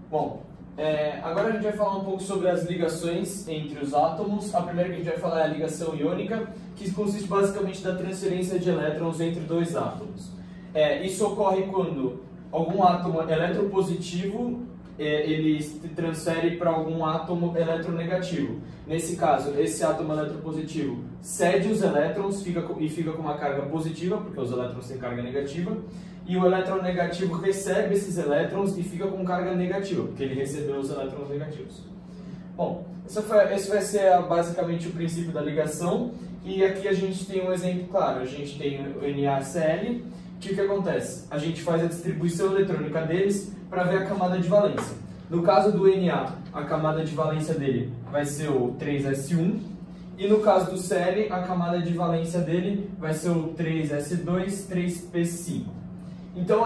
Bom, agora a gente vai falar um pouco sobre as ligações entre os átomos. A primeira que a gente vai falar é a ligação iônica, que consiste basicamente da transferência de elétrons entre dois átomos. Isso ocorre quando algum átomo eletropositivo ele se transfere para algum átomo eletronegativo. Nesse caso, esse átomo eletropositivo cede os elétrons fica com uma carga positiva, porque os elétrons têm carga negativa, e o elétron negativo recebe esses elétrons e fica com carga negativa, porque ele recebeu os elétrons negativos. Bom, esse vai ser basicamente o princípio da ligação, e aqui a gente tem um exemplo claro. A gente tem o NaCl, que o que acontece? A gente faz a distribuição eletrônica deles para ver a camada de valência. No caso do Na, a camada de valência dele vai ser o 3s1, e no caso do Cl, a camada de valência dele vai ser o 3s2, 3p5. Então,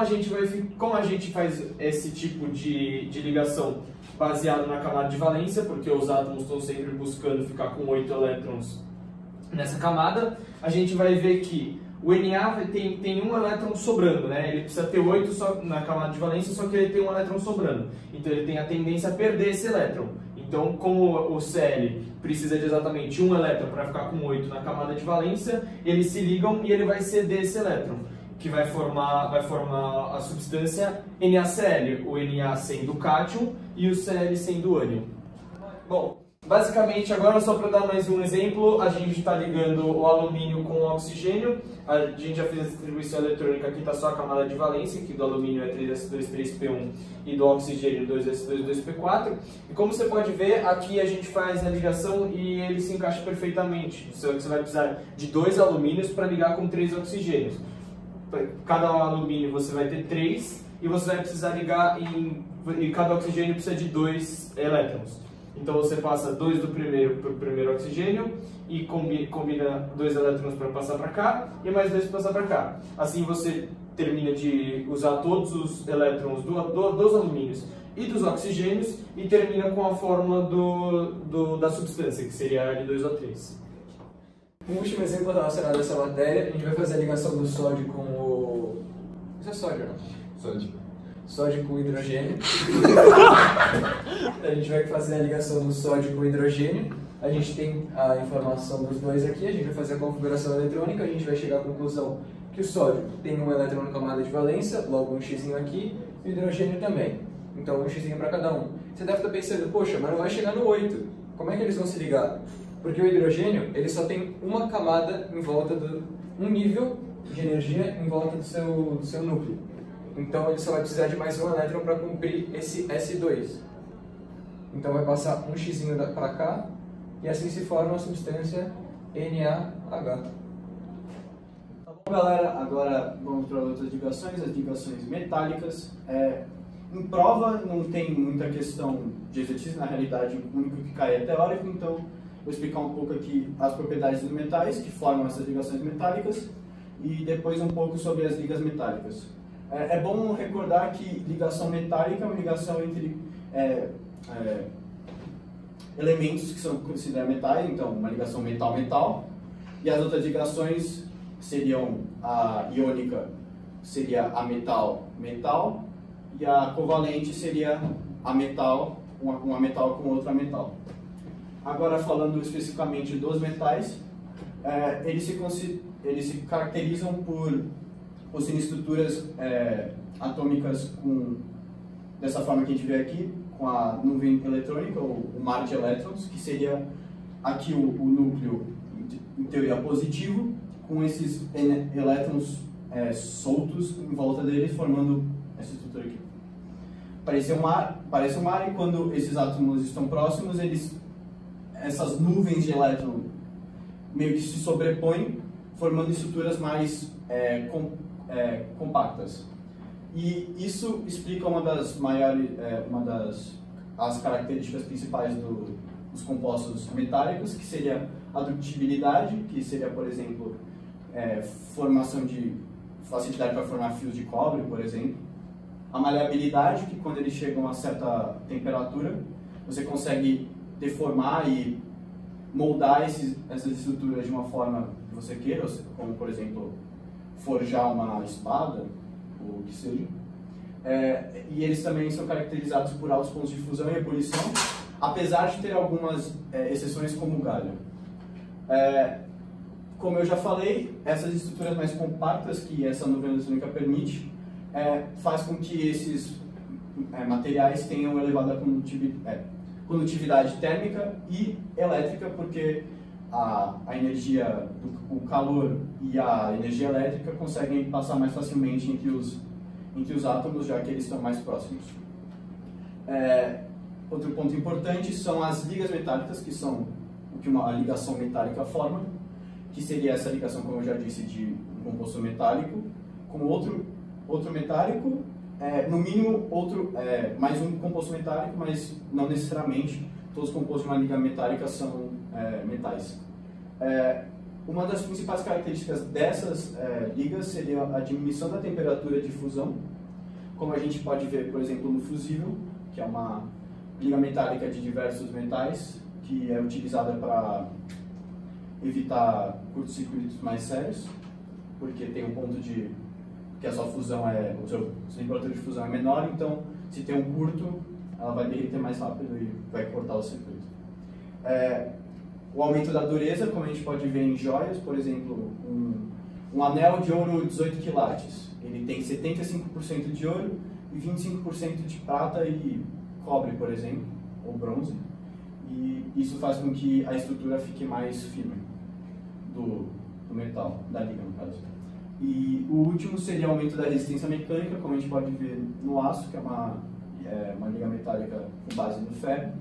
como a gente faz esse tipo de ligação baseado na camada de valência, porque os átomos estão sempre buscando ficar com 8 elétrons nessa camada, a gente vai ver que o Na tem um elétron sobrando, né? Ele precisa ter 8 só na camada de valência, só que ele tem um elétron sobrando. Então ele tem a tendência a perder esse elétron. Então, como o Cl precisa de exatamente um elétron para ficar com 8 na camada de valência, eles se ligam e ele vai ceder esse elétron, que vai formar a substância NaCl, o Na sendo cátion e o Cl sendo ânion. Bom, basicamente, agora só para dar mais um exemplo, a gente está ligando o alumínio com o oxigênio. A gente já fez a distribuição eletrônica, aqui está só a camada de valência, que do alumínio é 3s2, 3p1 e do oxigênio 2s2, 2p4. E como você pode ver, aqui a gente faz a ligação e ele se encaixa perfeitamente. Você vai precisar de 2 alumínios para ligar com 3 oxigênios. Cada alumínio você vai ter 3 e você vai precisar ligar e cada oxigênio precisa de 2 elétrons. Então você passa 2 do primeiro para o primeiro oxigênio e combina 2 elétrons para passar para cá e mais 2 para passar para cá. Assim você termina de usar todos os elétrons dos alumínios e dos oxigênios e termina com a fórmula da substância, que seria L2O3. Um último exemplo relacionado a essa matéria, a gente vai fazer a ligação do sódio com o... Isso é sódio, não? Sódio. Sódio com hidrogênio. A gente vai fazer a ligação do sódio com hidrogênio. A gente tem a informação dos dois aqui, a gente vai fazer a configuração eletrônica, a gente vai chegar à conclusão que o sódio tem um elétron na camada de valência, logo um x aqui, e o hidrogênio também. Então um x para cada um. Você deve estar pensando, poxa, mas não vai chegar no 8. Como é que eles vão se ligar? Porque o hidrogênio, ele só tem uma camada em volta um nível de energia em volta do seu núcleo. Então ele só vai precisar de mais um elétron para cumprir esse S2. Então vai passar um x para cá e assim se forma a substância NaH. Tá bom, galera? Agora vamos para outras ligações, as ligações metálicas. Em prova não tem muita questão de exercício, na realidade o único que cai é teórico, então vou explicar um pouco aqui as propriedades dos metais que formam essas ligações metálicas e depois um pouco sobre as ligas metálicas. É bom recordar que ligação metálica é uma ligação entre elementos que são considerados metais, então uma ligação metal-metal, e as outras ligações seriam a iônica, seria a metal-metal, e a covalente seria a metal, uma metal com outra metal. Agora falando especificamente dos metais, eles se caracterizam por possuem estruturas atômicas dessa forma que a gente vê aqui, com a nuvem eletrônica, ou o mar de elétrons, que seria aqui o núcleo, em teoria, positivo, com esses elétrons soltos em volta dele, formando essa estrutura aqui. Parece um mar, e quando esses átomos estão próximos, essas nuvens de elétron meio que se sobrepõem, formando estruturas mais compactas. E isso explica as características principais dos compostos metálicos, que seria a dutibilidade, que seria, por exemplo, formação de facilidade para formar fios de cobre, por exemplo. A maleabilidade, que quando eles chegam a certa temperatura, você consegue deformar e moldar essas estruturas de uma forma que você queira, como, por exemplo, forjar uma espada, ou o que seja. E eles também são caracterizados por altos pontos de fusão e ebulição, apesar de ter algumas exceções como o galho. Como eu já falei, essas estruturas mais compactas que essa nuvem eletrônica permite faz com que esses materiais tenham elevada condutividade térmica e elétrica, porque a energia, o calor e a energia elétrica conseguem passar mais facilmente entre os átomos, já que eles estão mais próximos. Outro ponto importante são as ligas metálicas, que são o que uma ligação metálica forma, que seria essa ligação, como eu já disse, de um composto metálico com outro metálico, no mínimo mais um composto metálico, mas não necessariamente todos os compostos de uma liga metálica são metais. Uma das principais características dessas ligas seria a diminuição da temperatura de fusão, como a gente pode ver, por exemplo, no fusível, que é uma liga metálica de diversos metais, que é utilizada para evitar curtos-circuitos mais sérios, porque tem um ponto que a sua fusão a temperatura de fusão é menor, então se tem um curto, ela vai derreter mais rápido e vai cortar o circuito. O aumento da dureza, como a gente pode ver em joias, por exemplo, um anel de ouro 18 quilates, ele tem 75% de ouro e 25% de prata e cobre, por exemplo, ou bronze, e isso faz com que a estrutura fique mais firme do metal, da liga no caso. E o último seria o aumento da resistência mecânica, como a gente pode ver no aço, que é uma liga metálica com base no ferro,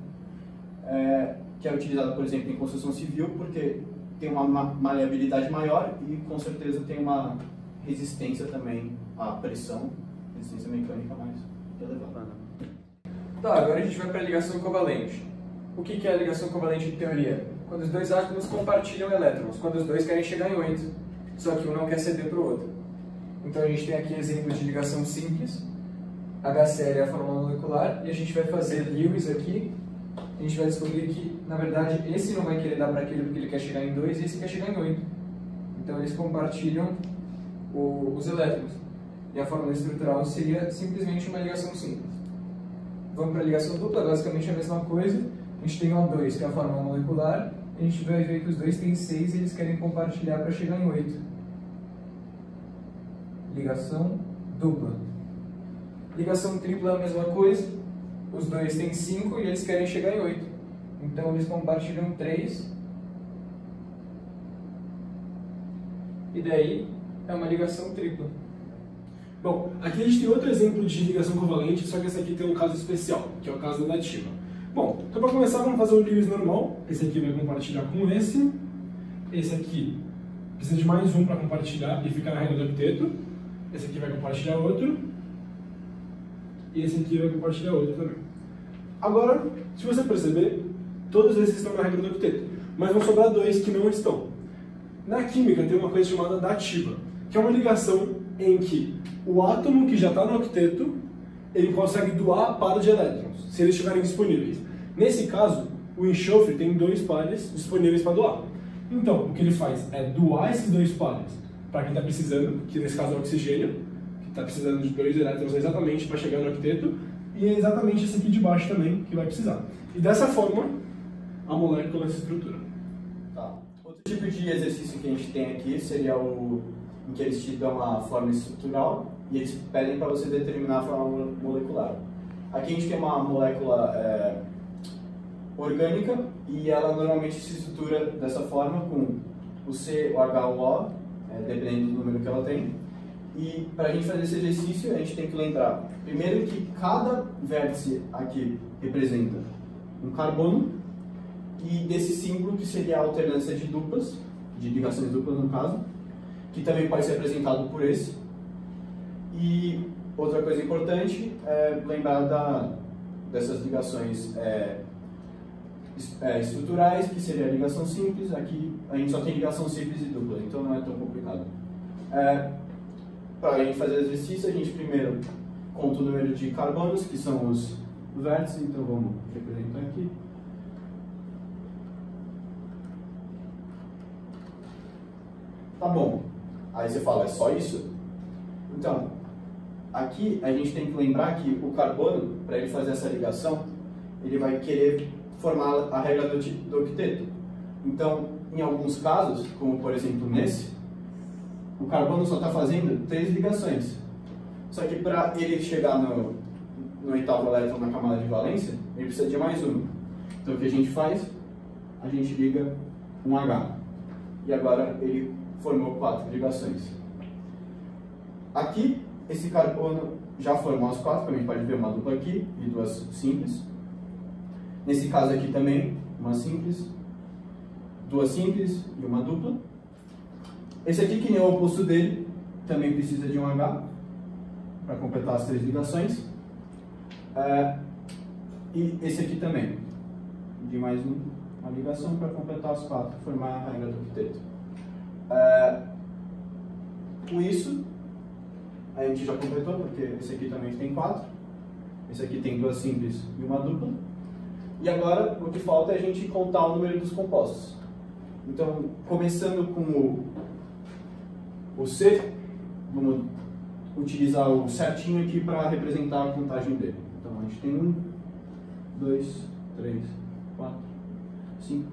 que é utilizada, por exemplo, em construção civil, porque tem uma maleabilidade maior e, com certeza, tem uma resistência também à pressão, resistência mecânica mais elevada. Tá, agora a gente vai para a ligação covalente. O que é a ligação covalente em teoria? Quando os dois átomos compartilham elétrons, quando os dois querem chegar em 8, só que um não quer ceder para o outro. Então a gente tem aqui exemplos de ligação simples, HCl é a fórmula molecular, e a gente vai fazer Lewis aqui, a gente vai descobrir que, na verdade, esse não vai querer dar para aquele porque ele quer chegar em 2 e esse quer chegar em 8. Então eles compartilham os elétrons. E a fórmula estrutural seria simplesmente uma ligação simples. Vamos para a ligação dupla, basicamente a mesma coisa. A gente tem O2, que é a fórmula molecular, a gente vai ver que os dois têm 6 e eles querem compartilhar para chegar em 8. Ligação dupla. Ligação tripla é a mesma coisa, os dois têm 5 e eles querem chegar em 8. Então eles compartilham 3. E daí é uma ligação tripla. Bom, aqui a gente tem outro exemplo de ligação covalente, só que esse aqui tem um caso especial, que é o caso da nativa. Bom, então para começar vamos fazer o Lewis normal. Esse aqui vai compartilhar com esse. Esse aqui precisa de mais um para compartilhar e ficar na regra do octeto. Esse aqui vai compartilhar outro. E esse aqui vai compartilhar outro também. Agora, se você perceber, todos esses estão na regra do octeto, mas vão sobrar 2 que não estão. Na química tem uma coisa chamada dativa, que é uma ligação em que o átomo que já está no octeto, ele consegue doar par de elétrons, se eles estiverem disponíveis. Nesse caso, o enxofre tem 2 pares disponíveis para doar. Então, o que ele faz é doar esses 2 pares para quem está precisando, que nesse caso é o oxigênio, que está precisando de 2 elétrons exatamente para chegar no octeto, e é exatamente esse aqui de baixo também que vai precisar. E dessa forma, a molécula se estrutura. Tá. Outro tipo de exercício que a gente tem aqui seria em que eles te dão a forma estrutural e eles pedem para você determinar a forma molecular. Aqui a gente tem uma molécula orgânica e ela normalmente se estrutura dessa forma, com o C, o H, o O, dependendo do número que ela tem. E para a gente fazer esse exercício, a gente tem que lembrar, primeiro, que cada vértice aqui representa um carbono, e desse símbolo que seria a alternância de duplas, de ligações duplas no caso, que também pode ser representado por esse. E outra coisa importante é lembrar dessas ligações estruturais, que seria a ligação simples. Aqui a gente só tem ligação simples e dupla, então não é tão complicado. Para a gente fazer o exercício, a gente primeiro conta o número de carbonos, que são os vértices, então vamos representar aqui. Tá bom. Aí você fala, é só isso? Então, aqui a gente tem que lembrar que o carbono, para ele fazer essa ligação, ele vai querer formar a regra do octeto. Então, em alguns casos, como por exemplo nesse, o carbono só está fazendo 3 ligações. Só que para ele chegar no oitavo elétron na camada de valência, ele precisa de mais uma. Então o que a gente faz? A gente liga um H. E agora ele formou 4 ligações. Aqui, esse carbono já formou as 4, como a gente pode ver, uma dupla aqui e 2 simples. Nesse caso aqui também, uma simples, 2 simples e uma dupla. Esse aqui, que nem o oposto dele, também precisa de um H para completar as 3 ligações. E esse aqui também, de mais uma ligação para completar as 4, formar a regra do octeto. Com isso, a gente já completou, porque esse aqui também tem 4, esse aqui tem 2 simples e uma dupla. E agora, o que falta é a gente contar o número dos compostos. Então, começando com o C, vamos utilizar o certinho aqui para representar a contagem dele. Então, a gente tem 1, 2, 3, 4, 5,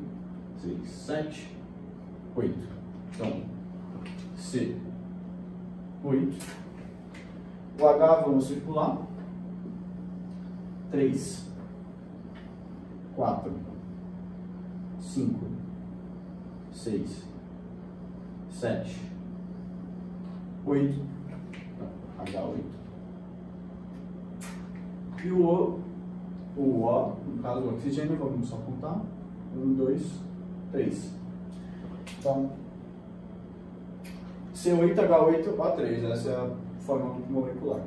6, 7, 8. Então, C, 8. O H vamos circular. 3, 4, 5, 6, 7, 8. H8. E o O, no caso do oxigênio, vamos só contar. 1, 2, 3. Então, C8H8O3, essa é a forma molecular.